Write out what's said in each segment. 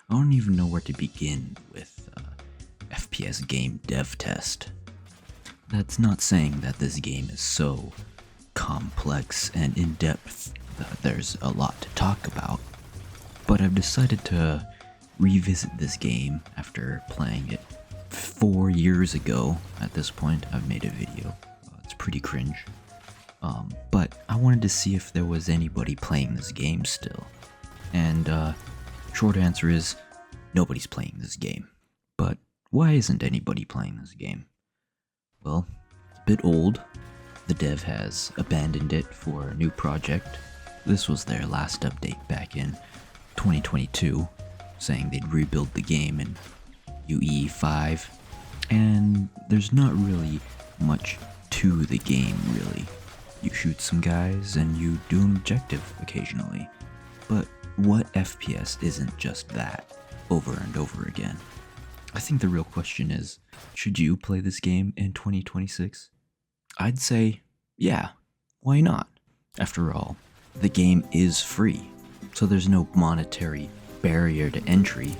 I don't even know where to begin with FPS game dev test. That's not saying that this game is so complex and in-depth that there's a lot to talk about, but I've decided to revisit this game after playing it 4 years ago. At this point, I've made a video. It's pretty cringe. But I wanted to see if there was anybody playing this game still. And short answer is, nobody's playing this game. But why isn't anybody playing this game? Well, it's a bit old. The dev has abandoned it for a new project. This was their last update back in 2022, saying they'd rebuild the game in UE5. And there's not really much to the game, really. You shoot some guys and you do an objective occasionally. But what FPS isn't just that, over and over again? I think the real question is, should you play this game in 2026? I'd say, yeah, why not? After all, the game is free, so there's no monetary barrier to entry.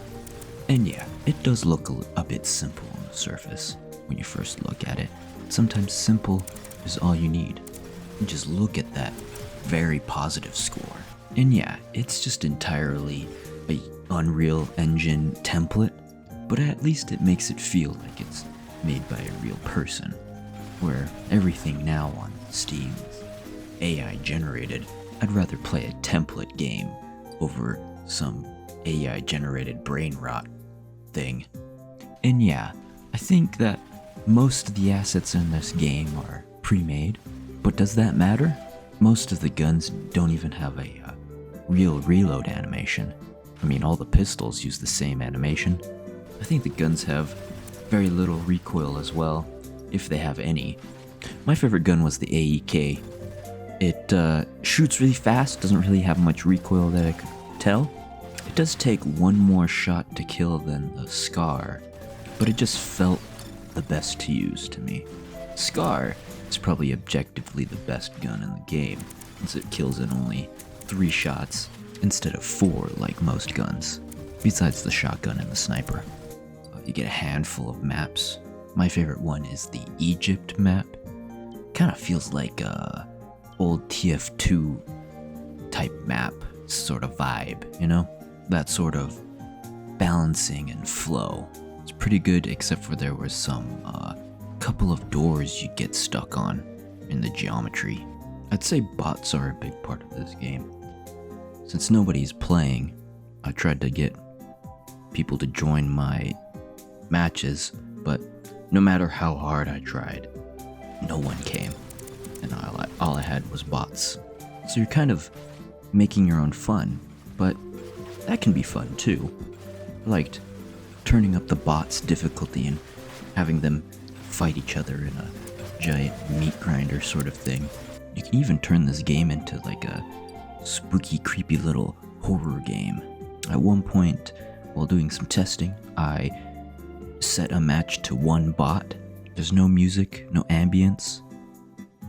And yeah, it does look a bit simple on the surface when you first look at it. Sometimes simple is all you need. You just look at that very positive score. And yeah, it's just entirely a Unreal Engine template, but at least it makes it feel like it's made by a real person, where everything now on Steam is AI generated. I'd rather play a template game over some AI generated brain rot thing. And yeah, I think that most of the assets in this game are pre-made, but does that matter? Most of the guns don't even have a real reload animation. I mean, all the pistols use the same animation. I think the guns have very little recoil as well, if they have any. My favorite gun was the AEK. It shoots really fast, doesn't really have much recoil that I could tell. It does take one more shot to kill than the Scar, but it just felt the best to use to me. Scar is probably objectively the best gun in the game, since it kills in only 3 shots instead of 4 like most guns, besides the shotgun and the sniper. You get a handful of maps. My favorite one is the Egypt map. Kind of feels like a old TF2 type map sort of vibe, you know? That sort of balancing and flow. It's pretty good, except for there was some couple of doors you get stuck on in the geometry. I'd say bots are a big part of this game. Since nobody's playing, I tried to get people to join my matches, but no matter how hard I tried, no one came, and all I had was bots. So you're kind of making your own fun, but that can be fun too. I liked turning up the bots' difficulty and having them fight each other in a giant meat grinder sort of thing. You can even turn this game into like a spooky, creepy little horror game. At one point, while doing some testing, I set a match to 1 bot. There's no music, no ambience.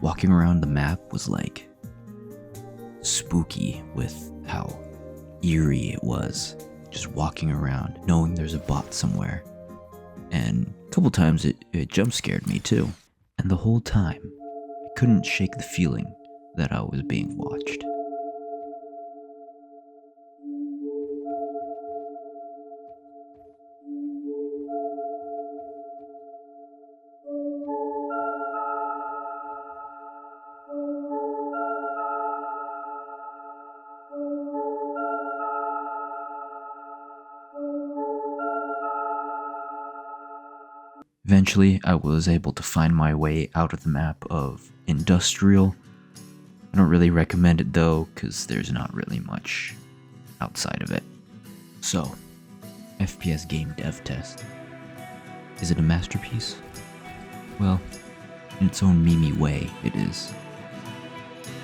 Walking around the map was like spooky with how eerie it was. Just walking around, knowing there's a bot somewhere. And a couple times it jump scared me too. And the whole time, I couldn't shake the feeling that I was being watched. Eventually, I was able to find my way out of the map of Industrial. I don't really recommend it though, because there's not really much outside of it. So, FPS game dev test. Is it a masterpiece? Well, in its own memey way, it is.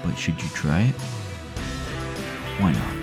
But should you try it? Why not?